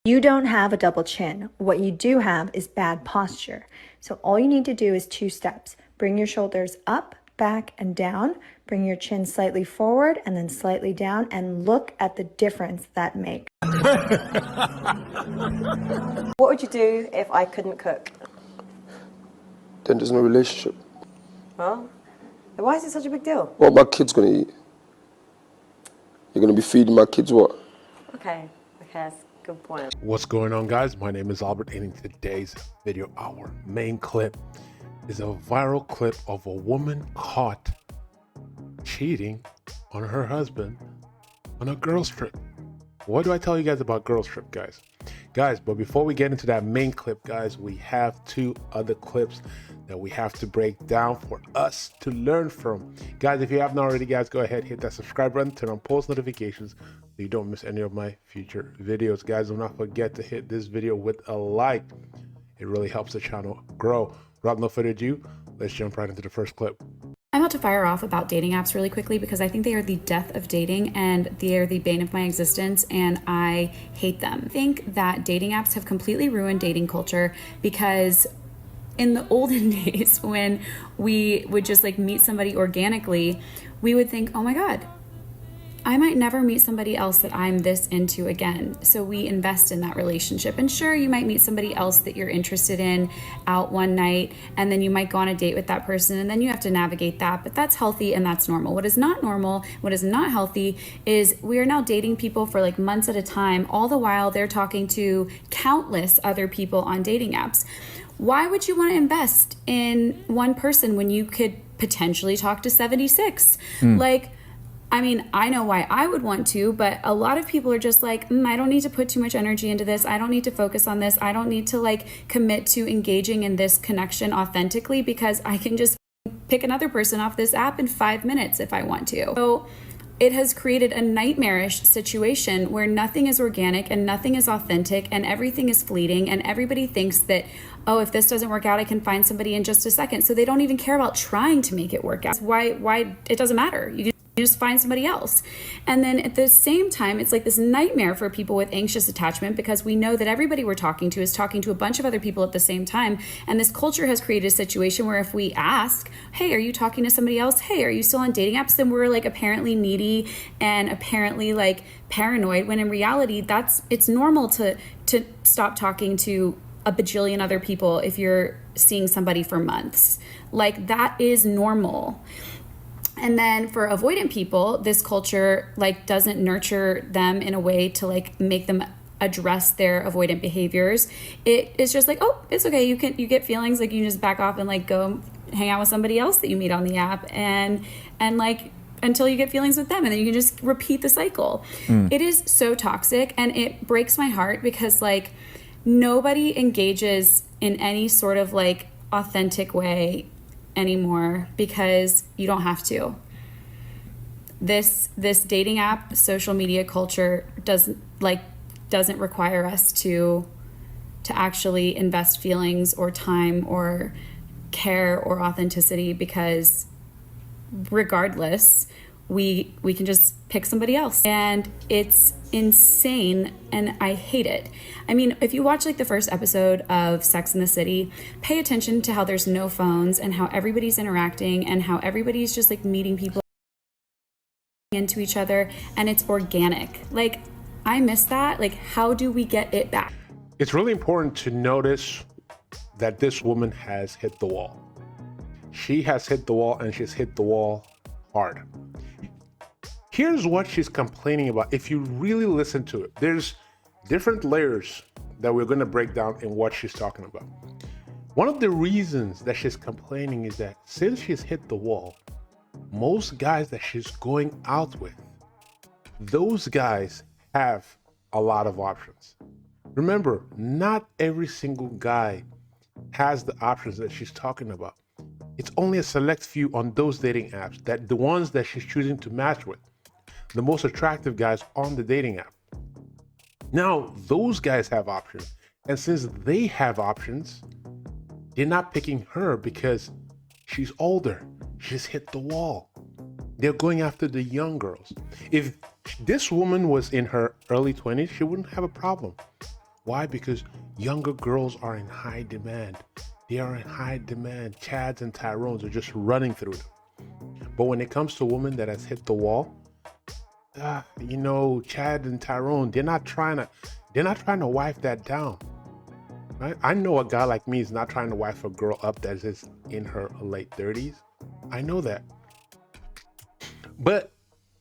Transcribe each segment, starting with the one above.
You don't have a double chin. What you do have is bad posture. So all you need to do is 2 steps. Bring your shoulders up, back, and down. Bring your chin slightly forward and then slightly down, and look at the difference that makes. What would you do if I couldn't cook? Then there's no relationship. Well, then why is it such a big deal? What my kids gonna eat? You're gonna be feeding my kids what? Okay, that's a good point. What's going on, guys? My name is Albert, and in today's video, our main clip is a viral clip of a woman caught cheating on her husband on a girls trip. What do I tell you guys about girls trip, guys? But before we get into that main clip, guys, we have 2 other clips that we have to break down for us to learn from. Guys, if you haven't already, guys, go ahead, hit that subscribe button, turn on post notifications so you don't miss any of my future videos. Guys, do not forget to hit this video with a like. It really helps the channel grow. Without no further ado, let's jump right into the first clip. I'm about to fire off about dating apps really quickly because I think they are the death of dating and they are the bane of my existence, and I hate them. I think that dating apps have completely ruined dating culture because in the olden days when we would just like meet somebody organically, we would think, oh my God, I might never meet somebody else that I'm this into again. So we invest in that relationship. And sure, you might meet somebody else that you're interested in out one night, and then you might go on a date with that person, and then you have to navigate that. But that's healthy and that's normal. What is not normal, what is not healthy, is we are now dating people for like months at a time, all the while they're talking to countless other people on dating apps. Why would you want to invest in one person when you could potentially talk to 76? I mean, I know why I would want to, but a lot of people are just like, I don't need to put too much energy into this. I don't need to focus on this. I don't need to like commit to engaging in this connection authentically because I can just pick another person off this app in 5 minutes if I want to. So it has created a nightmarish situation where nothing is organic and nothing is authentic and everything is fleeting, and everybody thinks that, oh, if this doesn't work out, I can find somebody in just a second. So they don't even care about trying to make it work out. Why it doesn't matter. You just find somebody else. And then at the same time, it's like this nightmare for people with anxious attachment because we know that everybody we're talking to is talking to a bunch of other people at the same time. And this culture has created a situation where if we ask, hey, are you talking to somebody else? Hey, are you still on dating apps? Then we're like apparently needy and apparently like paranoid, when in reality, it's normal to stop talking to a bajillion other people if you're seeing somebody for months. Like, that is normal. And then for avoidant people, this culture like doesn't nurture them in a way to like make them address their avoidant behaviors. It is just like, oh, it's okay. You get feelings, like you just back off and like go hang out with somebody else that you meet on the app and like until you get feelings with them, and then you can just repeat the cycle. It is so toxic, and it breaks my heart because like nobody engages in any sort of like authentic way anymore because you don't have to. This dating app social media culture doesn't require us to actually invest feelings or time or care or authenticity, because regardless we can just pick somebody else, and it's insane and I hate it. I mean, if you watch like the first episode of Sex and the City, pay attention to how there's no phones and how everybody's interacting and how everybody's just like meeting people into each other, and it's organic. Like, I miss that. Like, how do we get it back? It's really important to notice that this woman has hit the wall. She has hit the wall, and she's hit the wall hard. Here's what she's complaining about. If you really listen to it, there's different layers that we're going to break down in what she's talking about. One of the reasons that she's complaining is that since she's hit the wall, most guys that she's going out with, those guys have a lot of options. Remember, not every single guy has the options that she's talking about. It's only a select few on those dating apps, that the ones that she's choosing to match with, the most attractive guys on the dating app. Now, those guys have options. And since they have options, they're not picking her because she's older. She's hit the wall. They're going after the young girls. If this woman was in her early 20s, she wouldn't have a problem. Why? Because younger girls are in high demand. They are in high demand. Chads and Tyrones are just running through them. But when it comes to a woman that has hit the wall, Chad and Tyrone, they're not trying to wife that down. Right? I know a guy like me is not trying to wife a girl up that is in her late 30s. I know that. But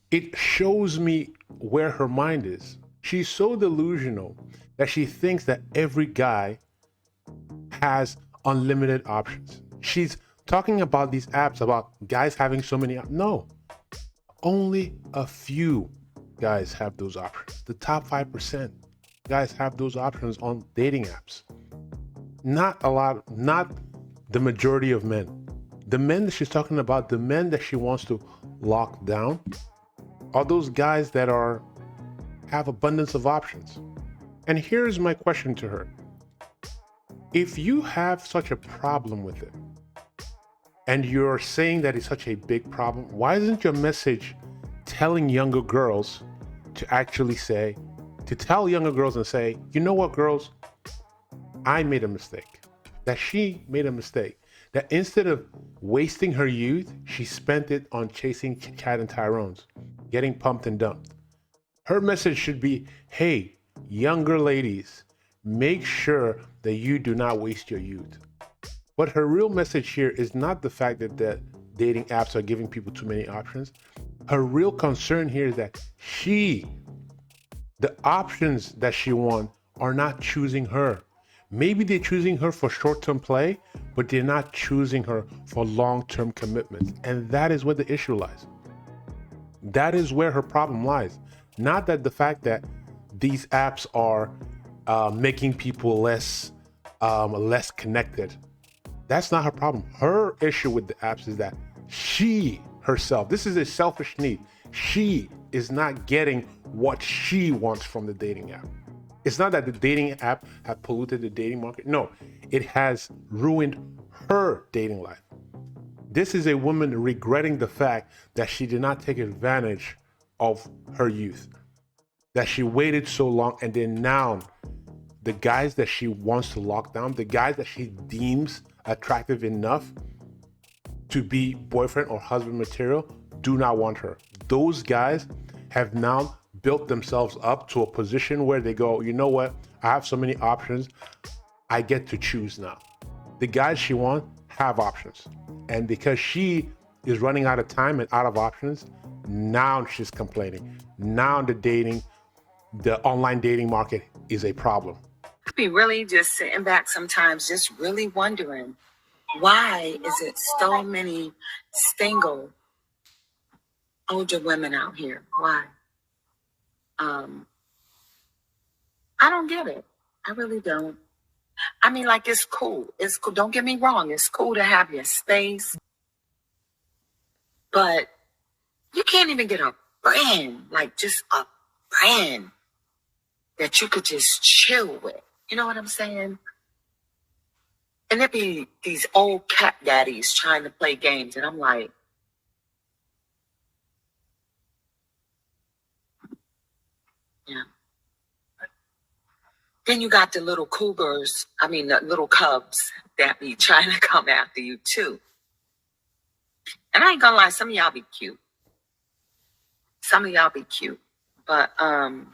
it shows me where her mind is. She's so delusional that she thinks that every guy has unlimited options. She's talking about these apps, about guys having so many. No, only a few guys have those options. The top 5% guys have those options on dating apps. Not a lot, not the majority of men. The men that she's talking about, the men that she wants to lock down, are those guys that have abundance of options. And here's my question to her. If you have such a problem with it, and you're saying that it's such a big problem, why isn't your message telling younger girls to tell younger girls and say, you know what, girls, I made a mistake. That she made a mistake. That instead of wasting her youth, she spent it on chasing Chad and Tyrones, getting pumped and dumped. Her message should be, hey, younger ladies, make sure that you do not waste your youth. But her real message here is not the fact that the dating apps are giving people too many options. Her real concern here is that the options that she wants are not choosing her. Maybe they're choosing her for short-term play, but they're not choosing her for long-term commitment. And that is where the issue lies. That is where her problem lies. Not that the fact that these apps are making people less connected. That's not her problem. Her issue with the apps is that she herself, this is a selfish need. She is not getting what she wants from the dating app. It's not that the dating app have polluted the dating market. No, it has ruined her dating life. This is a woman regretting the fact that she did not take advantage of her youth, that she waited so long, and then now the guys that she wants to lock down, the guys that she deems attractive enough to be boyfriend or husband material, do not want her. Those guys have now built themselves up to a position where they go, you know what? I have so many options. I get to choose now. The guys she wants have options. And because she is running out of time and out of options, now she's complaining. Now the online dating market is a problem. I'd be really just sitting back sometimes, just really wondering, why is it so many single older women out here? Why? I don't get it. I really don't. I mean, like, it's cool. It's cool. Don't get me wrong. It's cool to have your space. But you can't even get a friend, like just a friend that you could just chill with. You know what I'm saying? And there be these old cat daddies trying to play games. And I'm like, yeah. Then you got the little cougars, the little cubs that be trying to come after you too. And I ain't gonna lie, some of y'all be cute. Some of y'all be cute. But no,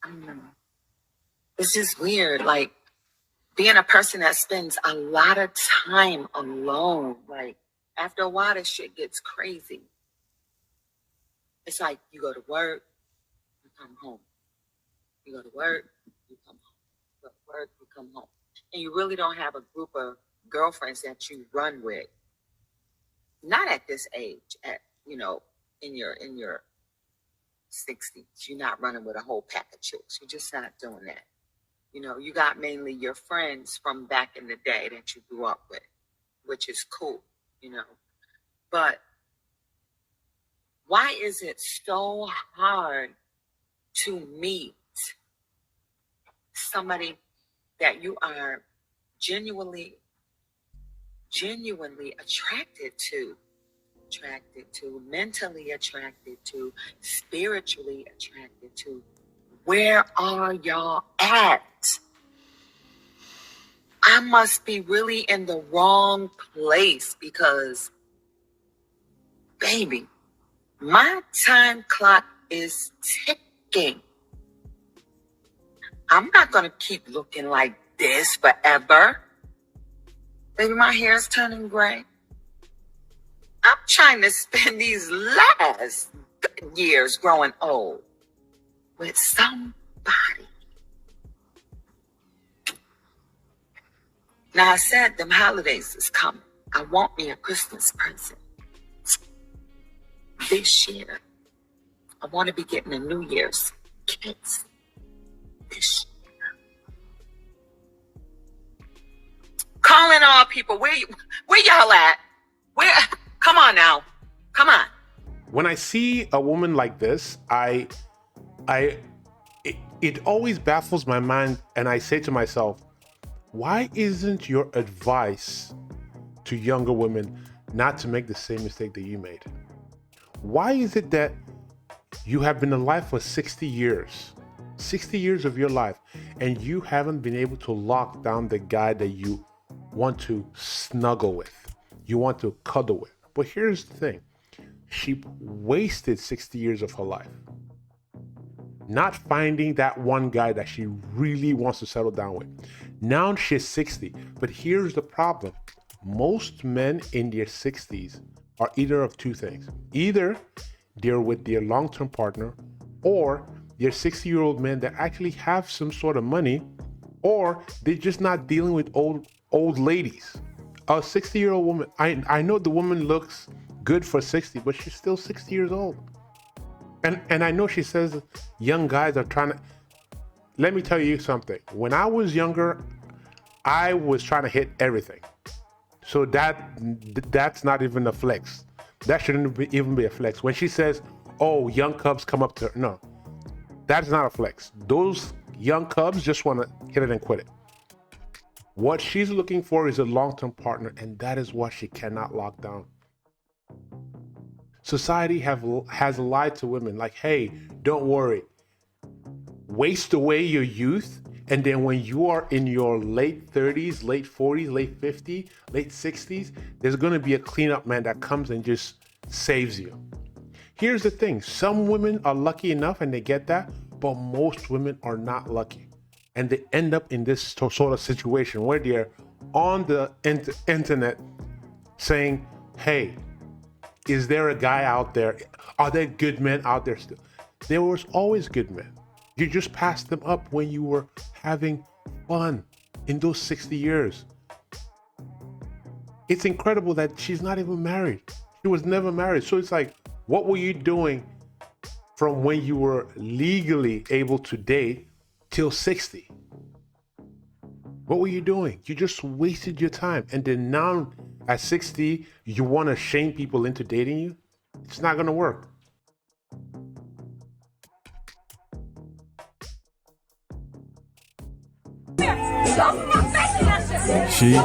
I don't know. It's just weird, like being a person that spends a lot of time alone. Like after a while, this shit gets crazy. It's like you go to work, you come home. You go to work, you come home. You go to work, you come home. And you really don't have a group of girlfriends that you run with. Not at this age, in your 60s. You're not running with a whole pack of chicks. You're just not doing that. You got mainly your friends from back in the day that you grew up with, which is cool, But why is it so hard to meet somebody that you are genuinely attracted to, mentally attracted to, spiritually attracted to? Where are y'all at? I must be really in the wrong place because, baby, my time clock is ticking. I'm not going to keep looking like this forever. Baby, my hair's turning gray. I'm trying to spend these last years growing old with somebody. Now, I said them holidays is coming. I want me a Christmas present. This year, I want to be getting a New Year's kiss. This year. Calling all people. Where y'all at? Where? Come on now. Come on. When I see a woman like this, it always baffles my mind, and I say to myself, why isn't your advice to younger women not to make the same mistake that you made? Why is it that you have been alive for 60 years of your life, and you haven't been able to lock down the guy that you want to snuggle with, you want to cuddle with? But here's the thing. She wasted 60 years of her life not finding that one guy that she really wants to settle down with. Now she's 60, but here's the problem. Most men in their 60s are either of two things. Either they're with their long-term partner, or they're 60-year-old men that actually have some sort of money, or they're just not dealing with old ladies. A 60-year-old woman, I know the woman looks good for 60, but she's still 60 years old. And I know she says young guys are trying to... Let me tell you something. When I was younger, I was trying to hit everything. So that's not even a flex. That shouldn't even be a flex. When she says, oh, young cubs come up to her. No, that's not a flex. Those young cubs just want to hit it and quit it. What she's looking for is a long-term partner, and that is what she cannot lock down. Society has lied to women like, hey, don't worry. Waste away your youth, and then when you are in your late 30s, late 40s, late 50s, late 60s, there's going to be a cleanup man that comes and just saves you. Here's the thing. Some women are lucky enough and they get that, but most women are not lucky. And they end up in this sort of situation where they're on the internet saying, hey, is there a guy out there? Are there good men out there still? There was always good men. You just passed them up when you were having fun in those 60 years. It's incredible that she's not even married. She was never married. So it's like, what were you doing from when you were legally able to date till 60? What were you doing? You just wasted your time. And then now at 60, you want to shame people into dating you? It's not going to work. She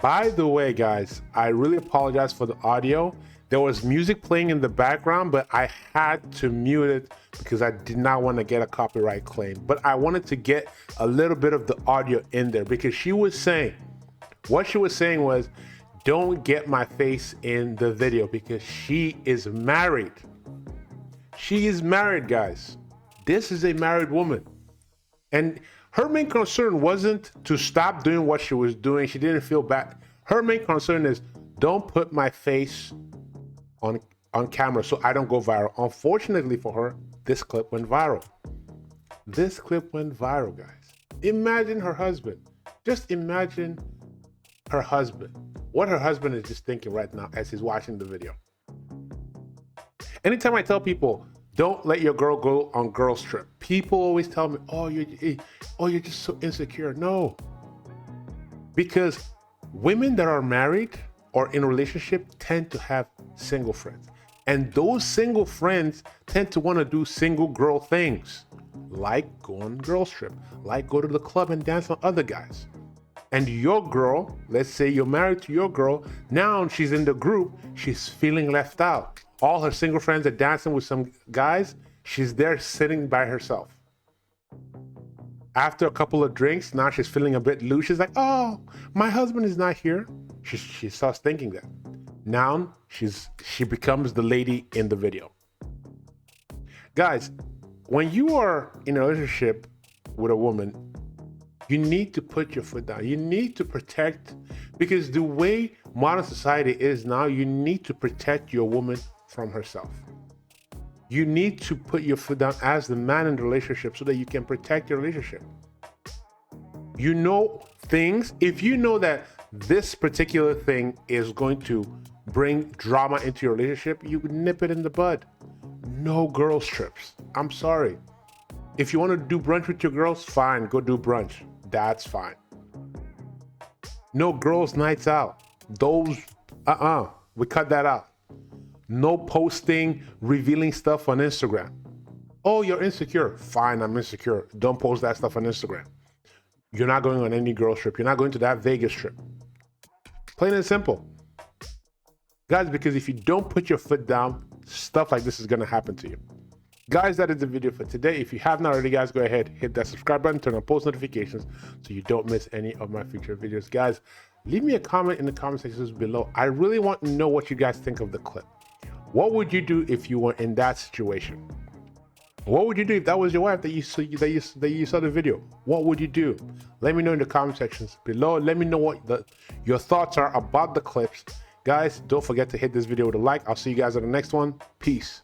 By the way, guys, I really apologize for the audio. There was music playing in the background, but I had to mute it because I did not want to get a copyright claim. But I wanted to get a little bit of the audio in there because she was saying, what she was saying was, don't get my face in the video because she is married. She is married, guys. This is a married woman. And her main concern wasn't to stop doing what she was doing. She didn't feel bad. Her main concern is, don't put my face on camera so I don't go viral. Unfortunately for her, this clip went viral. This clip went viral, guys. Imagine her husband. Just imagine her husband. What her husband is just thinking right now as he's watching the video. Anytime I tell people, don't let your girl go on girls trip, people always tell me, oh, you're just so insecure. No, because women that are married or in a relationship tend to have single friends. And those single friends tend to want to do single girl things. like go on girls trip, like go to the club and dance with other guys. And your girl, let's say you're married to your girl, now she's in the group, she's feeling left out. All her single friends are dancing with some guys, she's there sitting by herself. After a couple of drinks, now she's feeling a bit loose. She's like, oh, my husband is not here. She starts thinking that. Now she becomes the lady in the video. Guys, when you are in a relationship with a woman, you need to put your foot down. You need to protect, because the way modern society is now, you need to protect your woman from herself. You need to put your foot down as the man in the relationship so that you can protect your relationship. You know things, if you know that this particular thing is going to bring drama into your relationship, you nip it in the bud. No girls trips. I'm sorry. If you want to do brunch with your girls, fine, go do brunch. That's fine. No girls nights out. Those, we cut that out. No posting, revealing stuff on Instagram. Oh, you're insecure. Fine, I'm insecure. Don't post that stuff on Instagram. You're not going on any girls trip. You're not going to that Vegas trip. Plain and simple. Guys, because if you don't put your foot down, stuff like this is going to happen to you. Guys, that is the video for today. If you have not already, guys, go ahead, hit that subscribe button, turn on post notifications so you don't miss any of my future videos. Guys, leave me a comment in the comment sections below. I really want to know what you guys think of the clip. What would you do if you were in that situation? What would you do if that was your wife that you saw the video? What would you do? Let me know in the comment sections below. Let me know what your thoughts are about the clips. Guys, don't forget to hit this video with a like. I'll see you guys in the next one. Peace.